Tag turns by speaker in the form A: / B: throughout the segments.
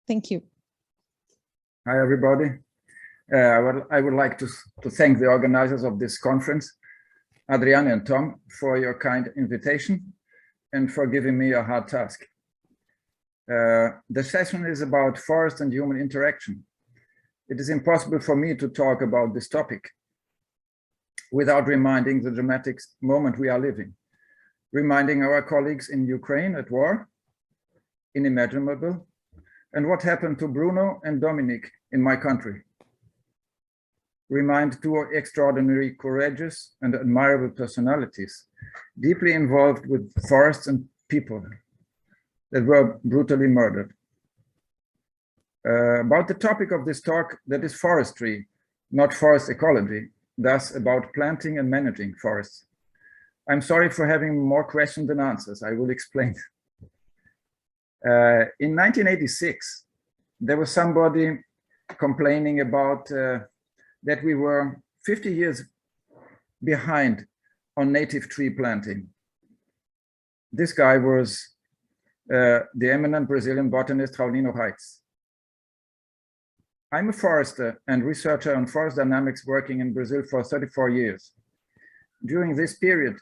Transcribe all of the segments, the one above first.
A: Thank you.
B: Hi, everybody. I would like to thank the organizers of this conference, Adriane and Tom, for your kind invitation and for giving me a hard task. The session is about forest and human interaction. It is impossible for me to talk about this topic without reminding the dramatic moment we are living, reminding our colleagues in Ukraine at war, unimaginable, and what happened to Bruno and Dominic in my country. Remind two extraordinary, courageous, and admirable personalities, deeply involved with forests and people that were brutally murdered. About the topic of this talk, that is forestry, not forest ecology, thus about planting and managing forests. I'm sorry for having more questions than answers. I will explain. In 1986, there was somebody complaining about that we were 50 years behind on native tree planting. This guy was the eminent Brazilian botanist Raulino Reitz. I'm a forester and researcher on forest dynamics working in Brazil for 34 years. During this period,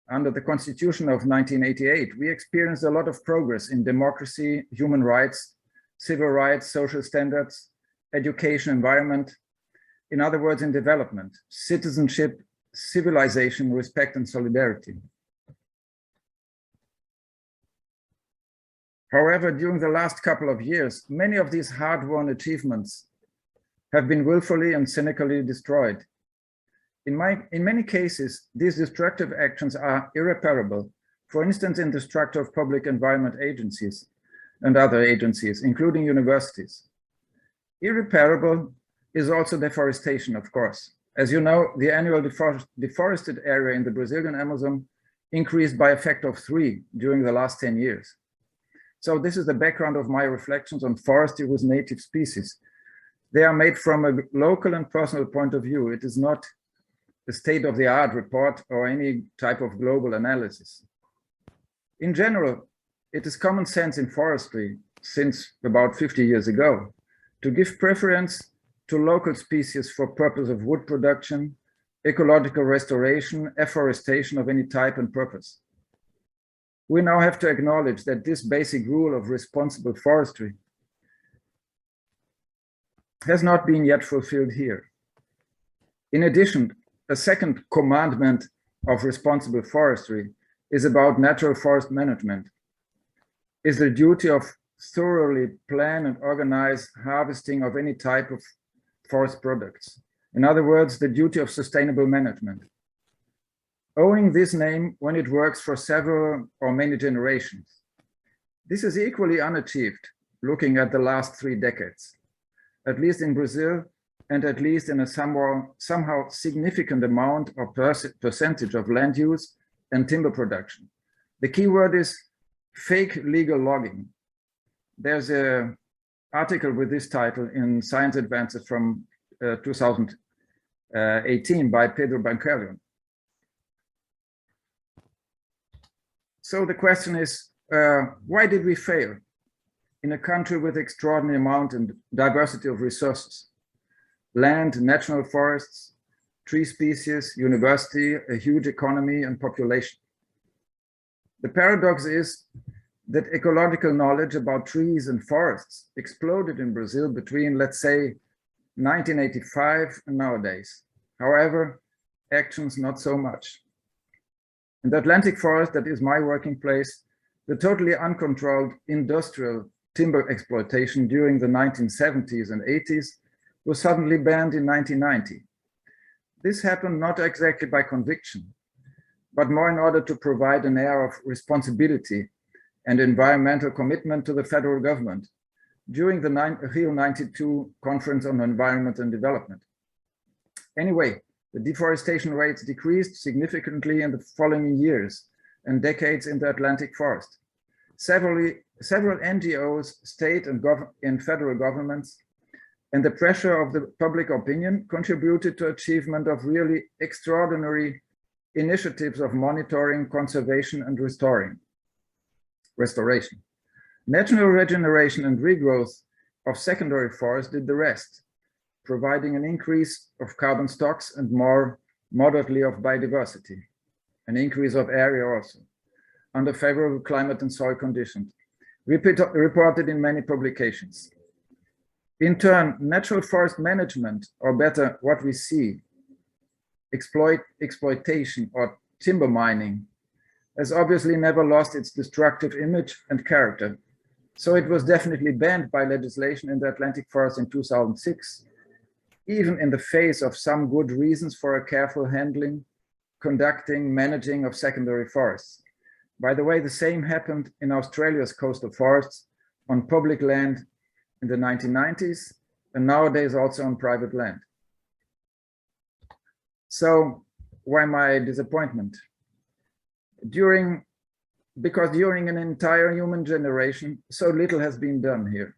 B: under the Constitution of 1988, we experienced a lot of progress in democracy, human rights, civil rights, social standards, education, environment. In other words, in development, citizenship, civilization, respect, and solidarity. However, during the last couple of years, many of these hard-won achievements have been willfully and cynically destroyed. In many cases, these destructive actions are irreparable, for instance, in the structure of public environment agencies and other agencies, including universities. Irreparable is also deforestation, of course. As you know, the annual deforested area in the Brazilian Amazon increased by a factor of 3 during the last 10 years. So this is the background of my reflections on forestry with native species. They are made from a local and personal point of view. It is not the state-of-the-art report or any type of global analysis. In general, it is common sense in forestry since about 50 years ago to give preference to local species for purpose of wood production, ecological restoration, afforestation of any type and purpose. We now have to acknowledge that this basic rule of responsible forestry has not been yet fulfilled here. In addition, a second commandment of responsible forestry is about natural forest management, is the duty of thoroughly plan and organize harvesting of any type of forest products. In other words, the duty of sustainable management. Owing this name when it works for several or many generations. This is equally unachieved looking at the last 3 decades, at least in Brazil, and at least in a somehow significant amount or percentage of land use and timber production. The key word is fake legal logging. There's an article with this title in Science Advances from 2018 by Pedro Bancarion. So the question is, why did we fail in a country with extraordinary amount and diversity of resources? Land, national forests, tree species, university, a huge economy and population. The paradox is that ecological knowledge about trees and forests exploded in Brazil between, let's say, 1985 and nowadays. However, actions not so much. In the Atlantic forest, that is my working place, the totally uncontrolled industrial timber exploitation during the 1970s and 80s was suddenly banned in 1990. This happened not exactly by conviction, but more in order to provide an air of responsibility and environmental commitment to the federal government during the Rio 92 Conference on Environment and Development. Anyway, the deforestation rates decreased significantly in the following years and decades in the Atlantic forest. Several NGOs, state and federal governments, and the pressure of the public opinion contributed to achievement of really extraordinary initiatives of monitoring, conservation, and restoration. Natural regeneration and regrowth of secondary forests did the rest, providing an increase of carbon stocks and more moderately of biodiversity, an increase of area also, under favorable climate and soil conditions, reported in many publications. In turn, natural forest management, or better, what we see, exploitation or timber mining, has obviously never lost its destructive image and character. So it was definitely banned by legislation in the Atlantic forest in 2006, even in the face of some good reasons for a careful handling, conducting, managing of secondary forests. By the way, the same happened in Australia's coastal forests on public land in the 1990s, and nowadays also on private land. So why my disappointment? Because during an entire human generation, so little has been done here.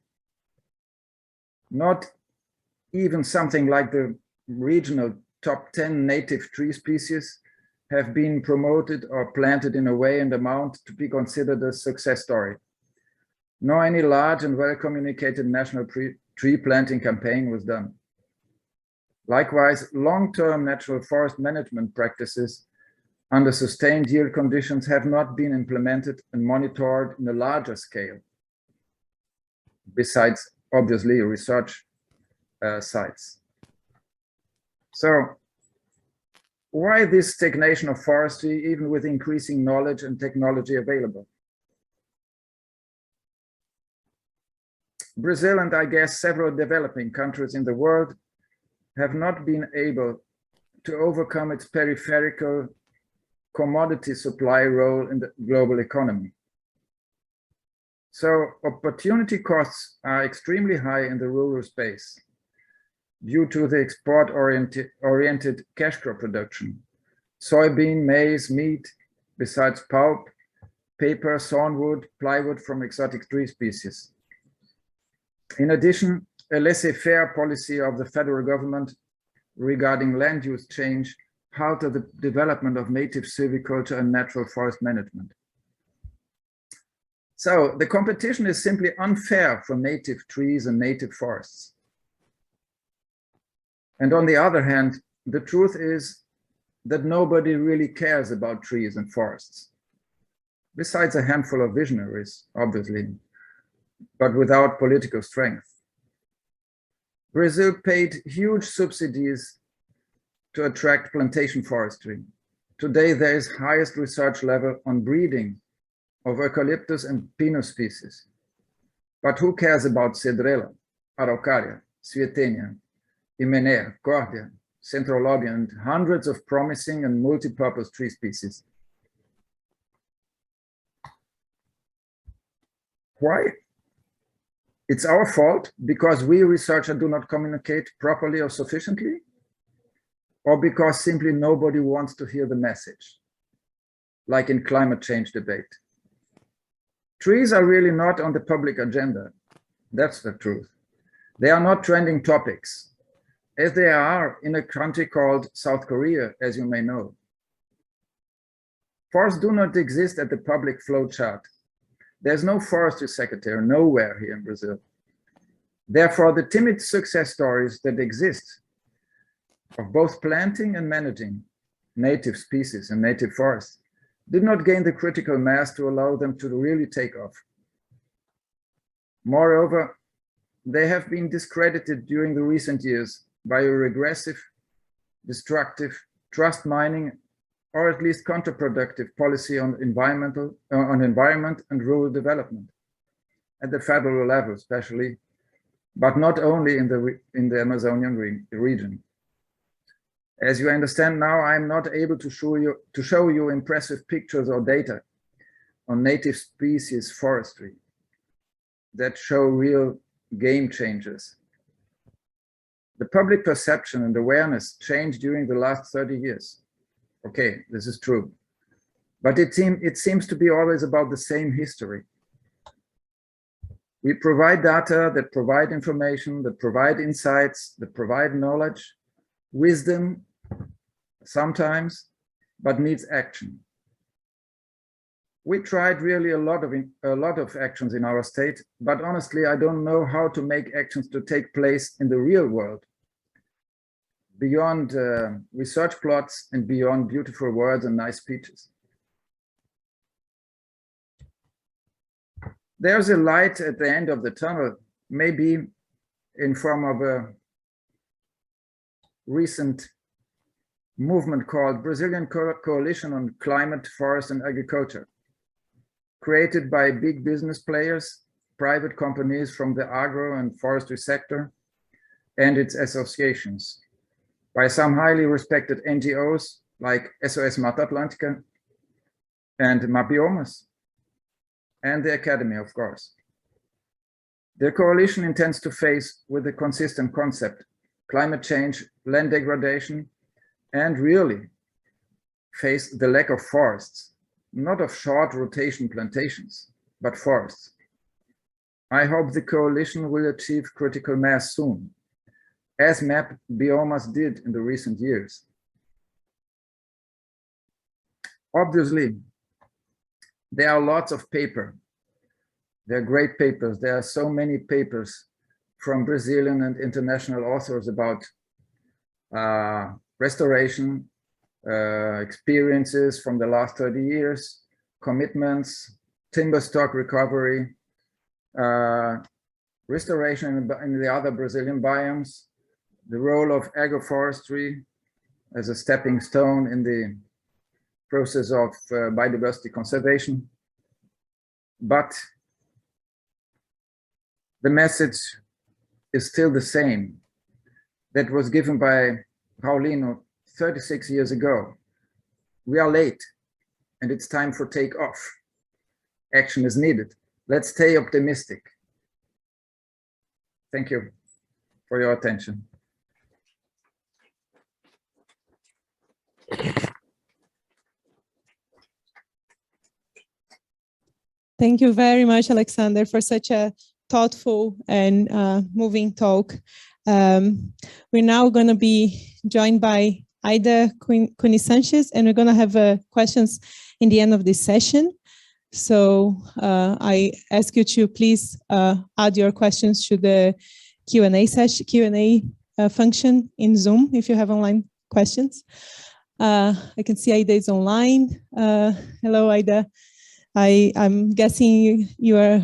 B: Not even something like the regional top 10 native tree species have been promoted or planted in a way and amount to be considered a success story. Nor any large and well-communicated national tree planting campaign was done. Likewise, long-term natural forest management practices under sustained yield conditions have not been implemented and monitored in a larger scale, besides obviously research sites. So why this stagnation of forestry, even with increasing knowledge and technology available? Brazil, and I guess several developing countries in the world, have not been able to overcome its peripheral commodity supply role in the global economy. So opportunity costs are extremely high in the rural space due to the export-oriented cash crop production. Soybean, maize, meat, besides pulp, paper, sawnwood, plywood from exotic tree species. In addition, a laissez-faire policy of the federal government regarding land use change halted the development of native silviculture and natural forest management. So the competition is simply unfair for native trees and native forests. And on the other hand, the truth is that nobody really cares about trees and forests, besides a handful of visionaries, obviously, but without political strength. Brazil paid huge subsidies to attract plantation forestry. Today, there is highest research level on breeding of eucalyptus and pinus species. But who cares about cedrela, araucaria, swietenia, Hymenea, Cordia, Centrolobia, and hundreds of promising and multi-purpose tree species? Why? It's our fault because we researchers do not communicate properly or sufficiently, or because simply nobody wants to hear the message, like in climate change debate. Trees are really not on the public agenda. That's the truth. They are not trending topics, as they are in a country called South Korea, as you may know. Forests do not exist at the public flow chart. There's no forestry secretary nowhere here in Brazil. Therefore, the timid success stories that exist of both planting and managing native species and native forests did not gain the critical mass to allow them to really take off. Moreover, they have been discredited during the recent years by a regressive, destructive, trust mining, or at least counterproductive policy on environment and rural development at the federal level, especially, but not only in the Amazonian region. As you understand now, I'm not able to show you impressive pictures or data on native species forestry that show real game changers. The public perception and awareness changed during the last 30 years. Okay, this is true. But it seems to be always about the same history. We provide data that provide information, that provide insights, that provide knowledge, wisdom, sometimes, but needs action. We tried really a lot of actions in our state, but honestly, I don't know how to make actions to take place in the real world, beyond research plots and beyond beautiful words and nice speeches. There's a light at the end of the tunnel, maybe in form of a recent movement called Brazilian Coalition on Climate, Forest and Agriculture, created by big business players, private companies from the agro and forestry sector, and its associations, by some highly respected NGOs like SOS Mata Atlântica and Mapiomas, and the Academy, of course. The coalition intends to face with a consistent concept, climate change, land degradation, and really face the lack of forests, not of short rotation plantations, but forests. I hope the coalition will achieve critical mass soon, as MAP Biomas did in the recent years. Obviously, there are lots of paper. There are great papers. There are so many papers from Brazilian and international authors about restoration, experiences from the last 30 years, commitments, timber stock recovery, restoration in the other Brazilian biomes, the role of agroforestry as a stepping stone in the process of biodiversity conservation. But the message is still the same that was given by Paulino 36 years ago. We are late and it's time for takeoff. Action is needed. Let's stay optimistic. Thank you for your attention.
A: Thank you very much, Alexander, for such a thoughtful and moving talk. We're now going to be joined by Aida Cuni Sanchez, and we're going to have questions in the end of this session. So I ask you to please add your questions to the Q&A session, Q&A function in Zoom if you have online questions. I can see Aida is online. Hello, Aida. I'm guessing you are